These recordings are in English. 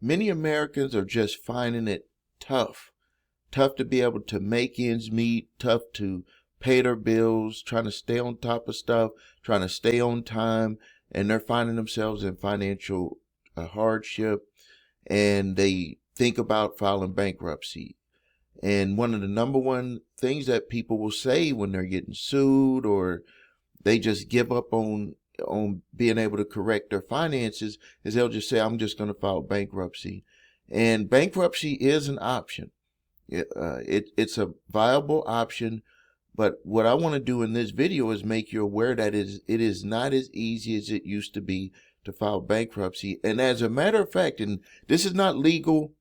many Americans are just finding it tough to be able to make ends meet, tough to pay their bills, trying to stay on top of stuff, trying to stay on time, and they're finding themselves in financial hardship, and they think about filing bankruptcy. And one of the number one things that people will say when they're getting sued, or they just give up on being able to correct their finances, is they'll just say, I'm just going to file bankruptcy. And bankruptcy is an option. It's a viable option, but what I want to do in this video is make you aware that it is not as easy as it used to be to file bankruptcy. And as a matter of fact, and this is not legal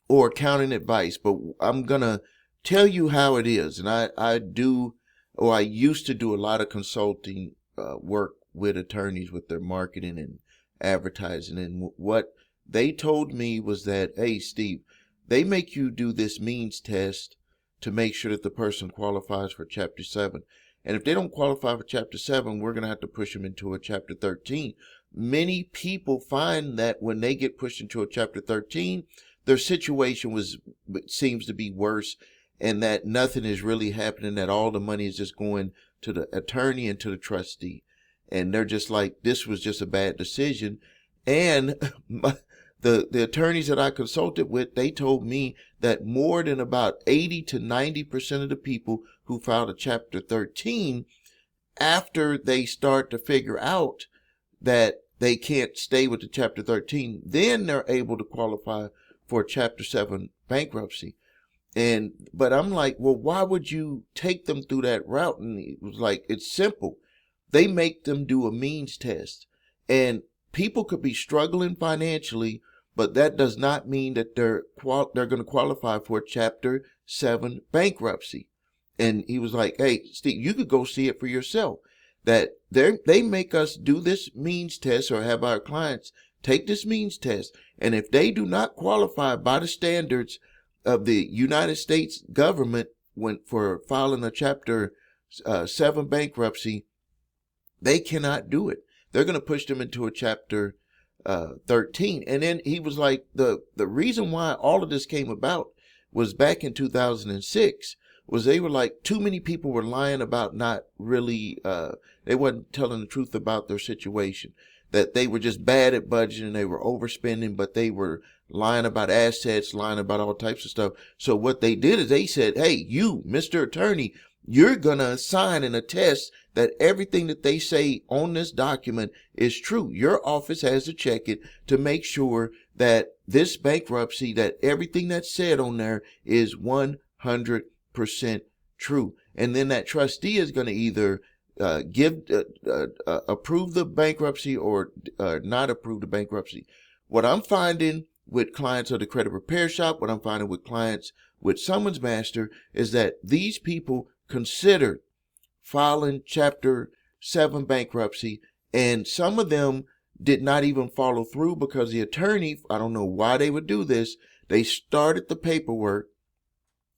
or accounting advice, but I'm gonna tell you how it is. And I used to do a lot of consulting work with attorneys with their marketing and advertising, and what they told me was that, hey, Steve, they make you do this means test to make sure that the person qualifies for Chapter 7. And if they don't qualify for Chapter 7, we're going to have to push them into a Chapter 13. Many people find that when they get pushed into a Chapter 13, their situation seems to be worse, and that nothing is really happening, that all the money is just going to the attorney and to the trustee. And they're just like, this was just a bad decision. And the attorneys that I consulted with, they told me that more than about 80 to 90% of the people who filed a Chapter 13, after they start to figure out that they can't stay with the Chapter 13, then they're able to qualify for Chapter 7 bankruptcy. But I'm like, well, why would you take them through that route? And it was like, it's simple. They make them do a means test. And people could be struggling financially, but that does not mean that they're going to qualify for Chapter 7 bankruptcy. And he was like, hey, Steve, you could go see it for yourself. That they make us do this means test, or have our clients take this means test. And if they do not qualify by the standards of the United States government for filing a Chapter 7 bankruptcy, they cannot do it. They're going to push them into a Chapter 13. And then he was like, the reason why all of this came about was back in 2006, was they were like, too many people were lying about not really, they wasn't telling the truth about their situation, that they were just bad at budgeting, they were overspending, but they were lying about assets, lying about all types of stuff. So what they did is they said, hey, you, Mr. Attorney, you're going to sign and attest that everything that they say on this document is true. Your office has to check it to make sure that this bankruptcy, that everything that's said on there is 100% true. And then that trustee is going to either approve the bankruptcy or not approve the bankruptcy. What I'm finding with clients of the credit repair shop, what I'm finding with clients with Summons Master, is that these people considered filing Chapter 7 bankruptcy, and some of them did not even follow through because the attorney, I don't know why they would do this, they started the paperwork,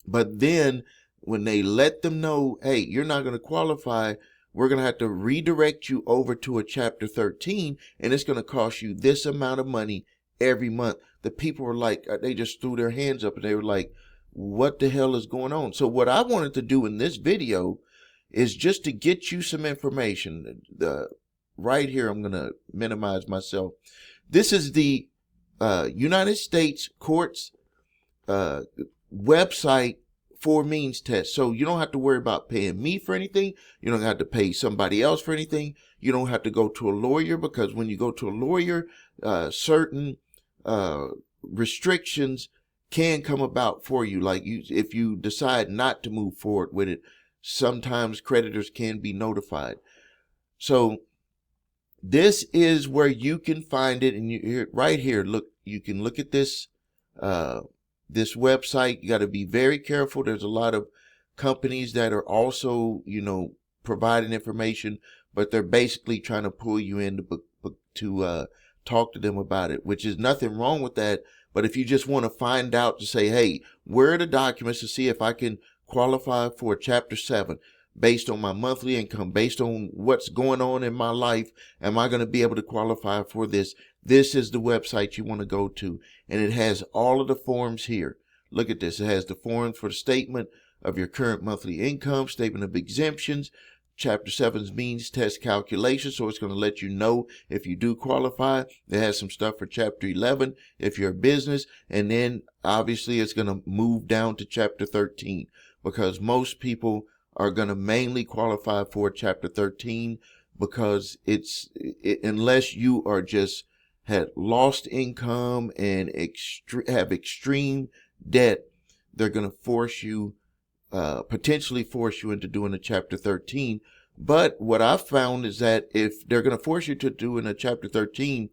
but then when they let them know, hey, you're not going to qualify, we're going to have to redirect you over to a Chapter 13, and it's going to cost you this amount of money every month. The people were like, they just threw their hands up and they were like, what the hell is going on? So what I wanted to do in this video is just to get you some information. Right here, I'm going to minimize myself. This is the United States Courts website for means test. So you don't have to worry about paying me for anything. You don't have to pay somebody else for anything. You don't have to go to a lawyer, because when you go to a lawyer, certain restrictions can come about for you. Like if you decide not to move forward with it, sometimes creditors can be notified. So this is where you can find it. And right here, look, you can look at this, this website. You got to be very careful. There's a lot of companies that are also, providing information, but they're basically trying to pull you in to talk to them about it, which is nothing wrong with that. But if you just want to find out to say, hey, where are the documents to see if I can qualify for Chapter 7? based on my monthly income, based on what's going on in my life. Am I going to be able to qualify for this? This is the website you want to go to. And it has all of the forms here. Look at this. It has the forms for the statement of your current monthly income, statement of exemptions, Chapter 7's means test calculation, so it's going to let you know if you do qualify. It has some stuff for Chapter 11 if you're a business, and then obviously it's going to move down to Chapter 13 because most people are going to mainly qualify for Chapter 13 because unless you are just had lost income and have extreme debt, they're going to force you potentially force you into doing a Chapter 13. But what I've found is that if they're going to force you to do in a Chapter 13,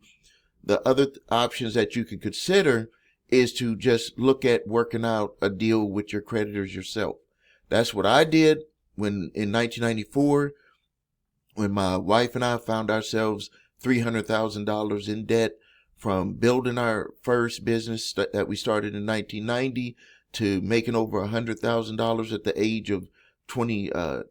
the other options that you can consider is to just look at working out a deal with your creditors yourself. That's what I did when in 1994, when my wife and I found ourselves $300,000 in debt from building our first business that we started in 1990 to making over $100,000 at the age of 24,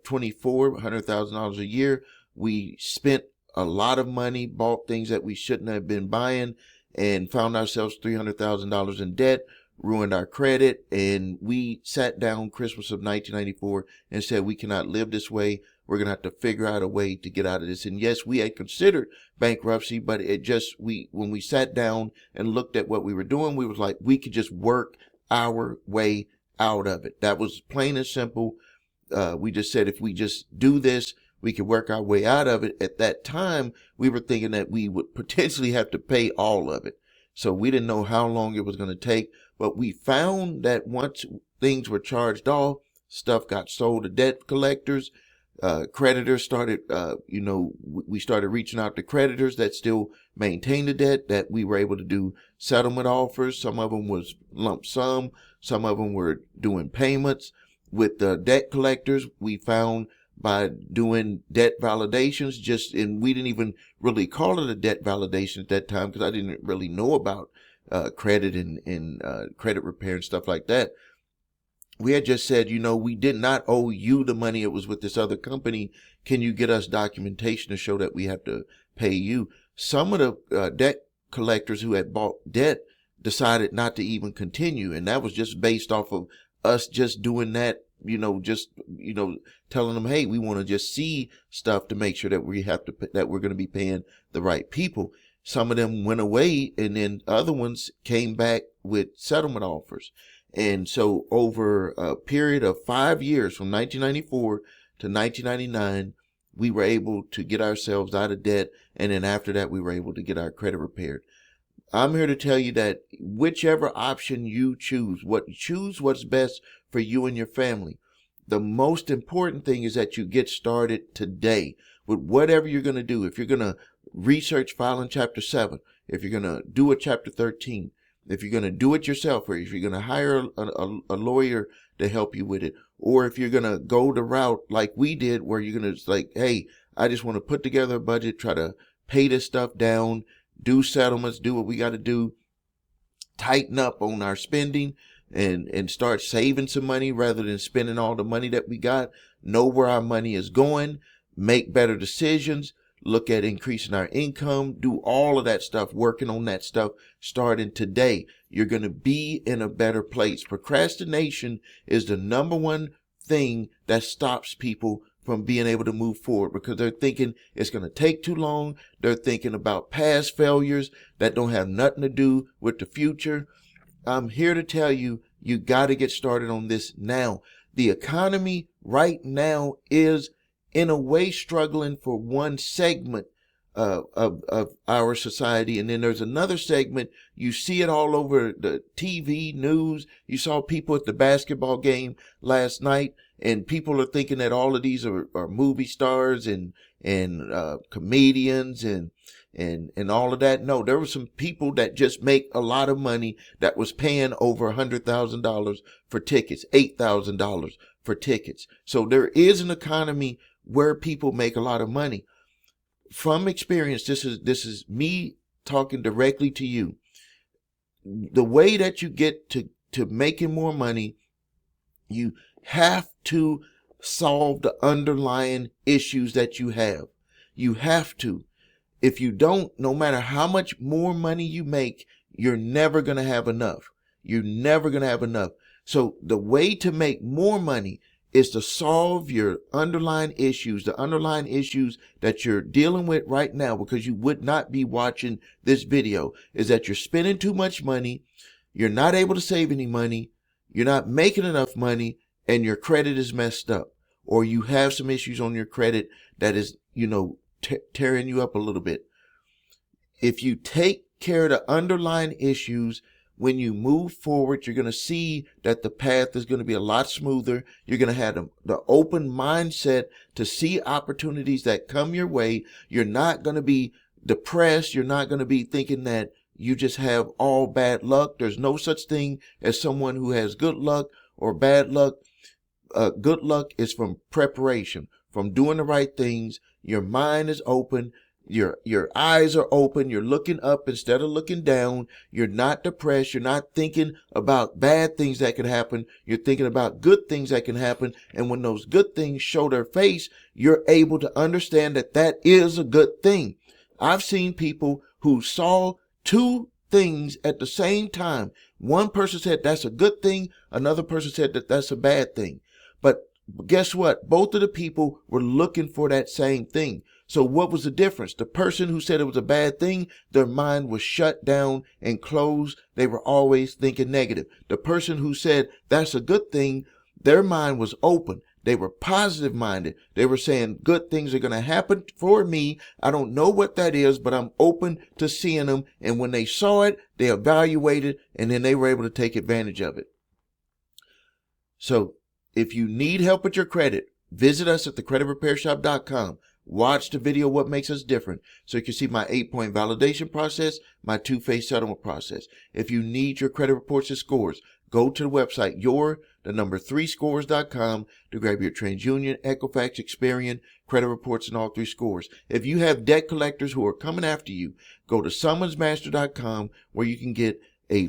$100,000 a year. We spent a lot of money, bought things that we shouldn't have been buying, and found ourselves $300,000 in debt, ruined our credit, and we sat down Christmas of 1994 and said, we cannot live this way. We're going to have to figure out a way to get out of this. And yes, we had considered bankruptcy, but when we sat down and looked at what we were doing, we was like, we could just work our way out of it. That was plain and simple. We just said if we just do this, we could work our way out of it. At that time, we were thinking that we would potentially have to pay all of it. So we didn't know how long it was going to take, but we found that once things were charged off, stuff got sold to debt collectors. Creditors started, we started reaching out to creditors that still maintain the debt, that we were able to do settlement offers. Some of them was lump sum. Some of them were doing payments. With the debt collectors, we found by doing debt validations, and we didn't even really call it a debt validation at that time because I didn't really know about credit and credit repair and stuff like that. We had just said, we did not owe you the money. It was with this other company. Can you get us documentation to show that we have to pay you? Some of the debt collectors who had bought debt decided not to even continue. And that was just based off of us just doing that, telling them, hey, we want to just see stuff to make sure that that we're going to be paying the right people. Some of them went away, and then other ones came back with settlement offers. And so over a period of 5 years, from 1994 to 1999, we were able to get ourselves out of debt. And then after that, we were able to get our credit repaired. I'm here to tell you that whichever option you choose what's best for you and your family. The most important thing is that you get started today with whatever you're going to do. If you're going to research filing Chapter 7, if you're going to do a Chapter 13, if you're going to do it yourself, or if you're going to hire a lawyer to help you with it, or if you're going to go the route like we did, where you're going to like, hey, I just want to put together a budget, try to pay this stuff down, do settlements, do what we got to do, tighten up on our spending, and start saving some money rather than spending all the money that we got, know where our money is going, make better decisions, look at increasing our income, do all of that stuff, working on that stuff starting today. You're going to be in a better place. Procrastination is the number one thing that stops people from being able to move forward because they're thinking it's going to take too long. They're thinking about past failures that don't have nothing to do with the future. I'm here to tell you, you got to get started on this now. The economy right now is in a way struggling for one segment of our society. And then there's another segment. You see it all over the TV news. You saw people at the basketball game last night, and people are thinking that all of these are movie stars and comedians and all of that. No, there were some people that just make a lot of money that was paying over $100,000 for tickets, $8,000 for tickets. So there is an economy where people make a lot of money. From experience, this is me talking directly to you. The way that you get to making more money, you have to solve the underlying issues that you have. You have to. If you don't, no matter how much more money you make, you're never going to have enough. You're never going to have enough. So the way to make more money is to solve your underlying issues, the underlying issues that you're dealing with right now, because you would not be watching this video, is that you're spending too much money, you're not able to save any money, you're not making enough money, and your credit is messed up, or you have some issues on your credit that is, tearing you up a little bit. If you take care of the underlying issues, when you move forward, you're going to see that the path is going to be a lot smoother. You're going to have the open mindset to see opportunities that come your way. You're not going to be depressed. You're not going to be thinking that you just have all bad luck. There's no such thing as someone who has good luck or bad luck. Good luck is from preparation, from doing the right things. Your mind is open. Your eyes are open. You're looking up instead of looking down. You're not depressed. You're not thinking about bad things that can happen. You're thinking about good things that can happen. And when those good things show their face, you're able to understand that that is a good thing. I've seen people who saw two things at the same time. One person said that's a good thing. Another person said that that's a bad thing. But guess what? Both of the people were looking for that same thing. So what was the difference? The person who said it was a bad thing, their mind was shut down and closed. They were always thinking negative. The person who said that's a good thing, their mind was open. They were positive minded. They were saying good things are going to happen for me. I don't know what that is, but I'm open to seeing them. And when they saw it, they evaluated, and then they were able to take advantage of it. So if you need help with your credit, visit us at thecreditrepairshop.com. Watch the video, What Makes Us Different, so you can see my 8-point validation process, my 2-phase settlement process. If you need your credit reports and scores, go to the website, 3scores.com, to grab your TransUnion, Equifax, Experian, credit reports, and all 3 scores. If you have debt collectors who are coming after you, go to summonsmaster.com, where you can get a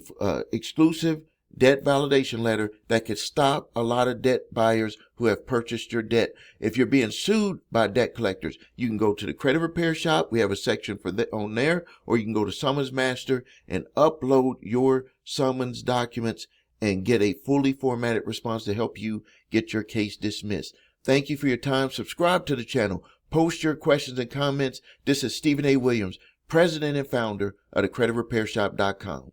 exclusive debt validation letter that could stop a lot of debt buyers who have purchased your debt. If you're being sued by debt collectors, you can go to the Credit Repair Shop. We have a section for that on there, or you can go to Summons Master and upload your summons documents and get a fully formatted response to help you get your case dismissed. Thank you for your time. Subscribe to the channel. Post your questions and comments. This is Stephen A. Williams, President and founder of thecreditrepairshop.com.